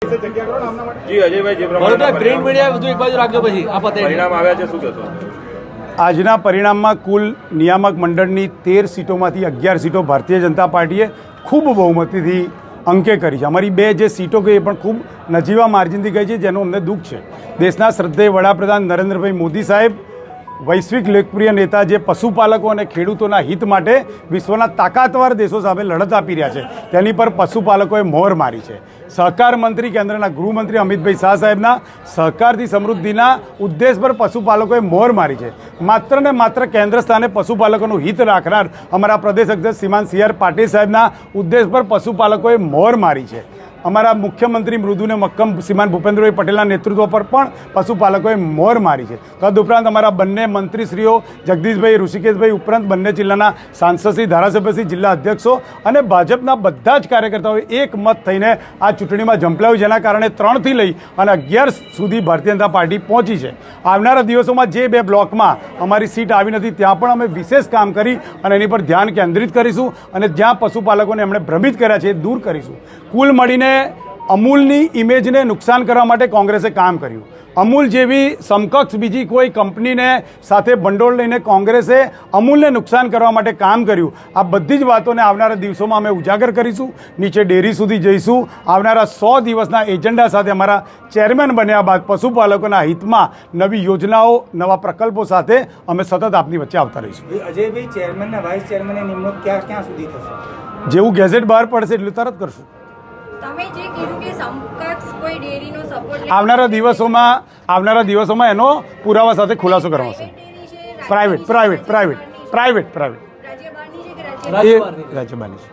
જી અજયભાઈ, જે પ્રમાણે print media બધું એક બાજુ રાખજો, પછી આ પતે પરિણામ આવ્યા છે, શું કહેશો? આજના પરિણામમાં કુલ નિયામક મંડળની 13 સીટોમાંથી 11 સીટો ભારતીય જનતા પાર્ટીએ ખૂબ બહુમતીથી અંકે કરી છે. અમારી 2 જે સીટો ગઈ એ પણ ખૂબ નજીવા માર્જિનથી ગઈ છે, જેનું અમને દુઃખ છે. દેશના શ્રદ્ધેય વડાપ્રધાન નરેન્દ્રભાઈ મોદી સાહેબ, વૈશ્વિક લોકપ્રિય નેતા, જે પશુપાલકો અને ખેડૂતોના હિત માટે વિશ્વના તાકાતવાર દેશો સામે લડત આપી રહ્યા છે, તેની પર પશુપાલકોએ મોહર મારી છે. સહકાર મંત્રી, કેન્દ્રના ગૃહમંત્રી અમિતભાઈ શાહ સાહેબના સહકારથી સમૃદ્ધિના ઉદ્દેશ પર પશુપાલકોએ મોહર મારી છે. માત્ર ને માત્ર કેન્દ્ર સ્થાને પશુપાલકોનું હિત રાખનાર અમારા પ્રદેશ અધ્યક્ષ શ્રીમાન સી આર પાટીલ સાહેબના ઉદ્દેશ પર પશુપાલકોએ મોહર મારી છે. અમારા મુખ્યમંત્રી મૃદુ ને મક્કમ શ્રીમાન ભૂપેન્દ્રભાઈ પટેલના નેતૃત્વ પર પણ પશુપાલકોએ મોહર મારી છે. તદુપરાંત અમારા બંને મંત્રીશ્રીઓ જગદીશભાઈ, ઋષિકેશભાઈ ઉપરાંત બંને જિલ્લાના સાંસદશ્રી, ધારાસભ્યશ્રી, જિલ્લા અધ્યક્ષો અને ભાજપના બધા જ કાર્યકર્તાઓએ એક મત થઈને આ ચૂંટણીમાં ઝંપલાવ્યું, જેના કારણે 3થી લઈ અને 11 સુધી ભારતીય જનતા પાર્ટી પહોંચી છે. આવનારા દિવસોમાં જે 2 બ્લોકમાં અમારી સીટ આવી નથી, ત્યાં પણ અમે વિશેષ કામ કરી અને એની પર ધ્યાન કેન્દ્રિત કરીશું અને જ્યાં પશુપાલકોને એમણે ભ્રમિત કર્યા છે એ દૂર કરીશું. કુલ મળીને અમૂલની ઇમેજને નુકસાન કરવા માટે કોંગ્રેસે કામ કર્યું. અમૂલ જેવી સમકક્ષ બીજી કોઈ કંપનીને સાથે ભંડોળ લઈને કોંગ્રેસે અમૂલને નુકસાન કરવા માટે કામ કર્યું. આ બધી જ વાતોને આવનારા દિવસોમાં અમે ઉજાગર કરીશું, નીચે ડેરી સુધી જઈશું. આવનારા 100 દિવસના એજન્ડા સાથે અમારા ચેરમેન બન્યા બાદ પશુપાલકોના હિતમાં નવી યોજનાઓ, નવા પ્રકલ્પો સાથે અમે સતત આપની વચ્ચે આવતા રહીશું. અજયભાઈ, ચેરમેન અને વાઇસ ચેરમેનની નિમણૂક ક્યાં સુધી થશે? જેવું ગેઝેટ બહાર પડશે એટલું તરત કરશું. તમે જે કીધું કે સમકક્ષ કોઈ ડેરીનો સપોર્ટ આવનારા દિવસોમાં એનો પુરાવા સાથે ખુલાસો કરવાનો છે. પ્રાઇવેટ રાજ્ય બહારની છે કે રાજ્ય રાજ્ય બહારની છે.